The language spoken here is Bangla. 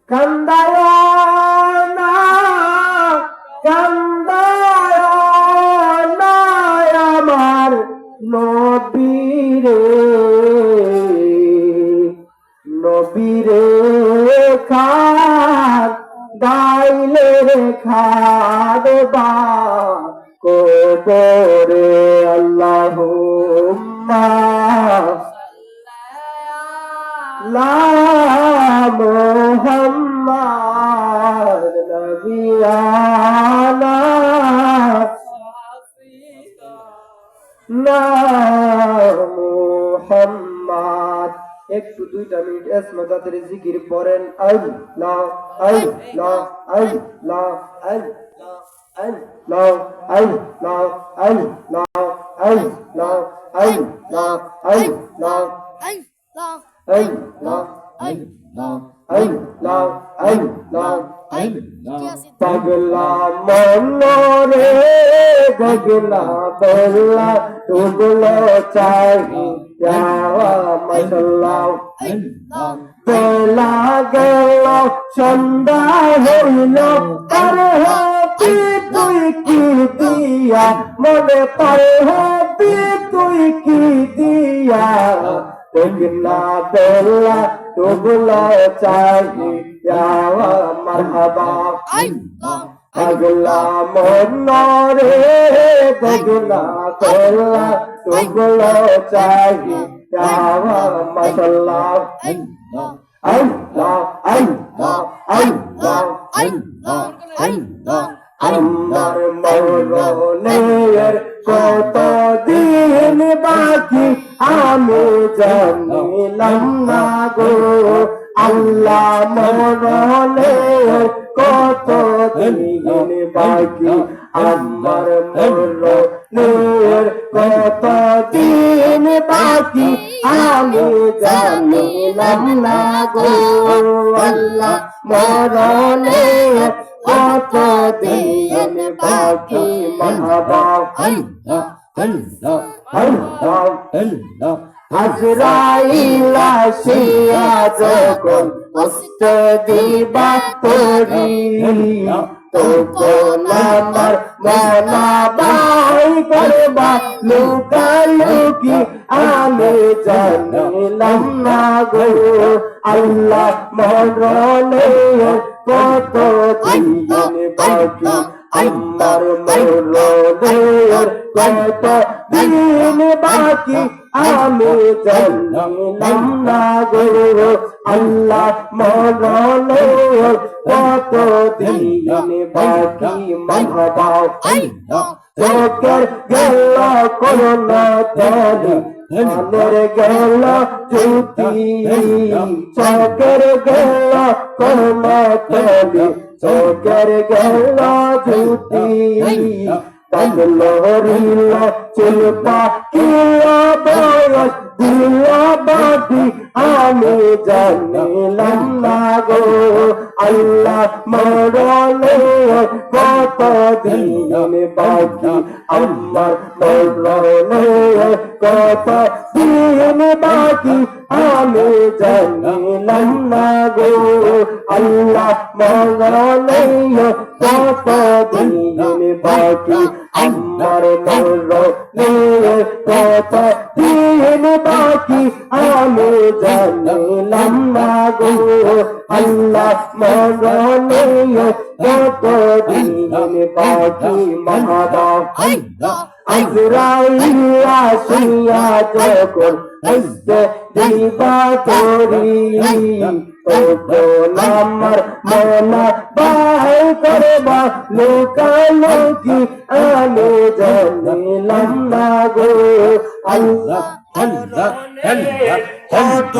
কান্দায় না, কান্দায় না আমার নবীরে, নবীরে খান গাইলে খাদবা কবরে আল্লাহুম্মা লা মুহাম্মাদ নবিয়ানা না মুহাম্মাদ। একটু 2টা মিনিট ইসমতাদের জিকির পড়েন। আল্লাহ আল্লাহ আল্লাহ আল্লাহ আল্লাহ আল্লাহ আল্লাহ আল্লাহ আল্লাহ আল্লাহ আল্লাহ আল্লাহ আল্লাহ পাগলা মনরে গগলা বল্লা তুগলো চাহি যাওয়া মাশাআল্লাহ। বেলা গেল সন্ধ্যা হইল আর হবি তুই কি দিয়া মনে পারে হবি তুই কি দিয়া গগলা বেলা তুগলো চাহি যাওয়া মারহাবা। পাগলা মনরে গগলা বেলা তুগলো চাহি যাওয়া মাশাআল্লাহ। আল্লাহ আল্লাহ আল্লাহ আল্লাহ আল্লাহ আমার মরণের কত দিন বাকি আমি জানিলাম না গো আল্লাহ মরণের কত দিন বাকি আমার মরণের কত দিন বাকি আমি জানিলাম না গো আল্লাহ মরণের কত দিন বাকি মারহাবা। আল্লাহ আল্লাহ আল্লাহ আজরাইল আসিয়া যখন কষ্টে দিবা তোরি তখন আমার মনা বাই করবা লুকালুকি আমি জানিলাম না গো আল্লাহ মরণের কত দিন বাকি আমার মরণের কত দিন বাকি আমি জানিলাম না গো আল্লাহ মরণের কত দিন বাকি মারহাবা। চোখের গেল করল তলি কানের গেল জ্যোতি চোখের গেল করল তলি চোখের গেল জ্যোতি তগলরিল চুলপা কিয়া বয়স দিলা বাদি আমি জানিলাম না গো আল্লাহ মরণের কত দিন বাকি আমার মরণের কত দিন বাকি আমি জানিলাম না গো আল্লাহ মরণের কত দিন বাকি আমার মরণের কত দিন বাকি আমি জানিলাম না গো আল্লাহ মরণের কত দিন বাকি মারহাবা। আজরাইল আসিয়া যখন হস্তে দিবা তোরি তখন আমার মনা বাই করবা লুকালুকি আমি জানিলাম না গো আল্লাহ আল্লাহ আল্লাহ কত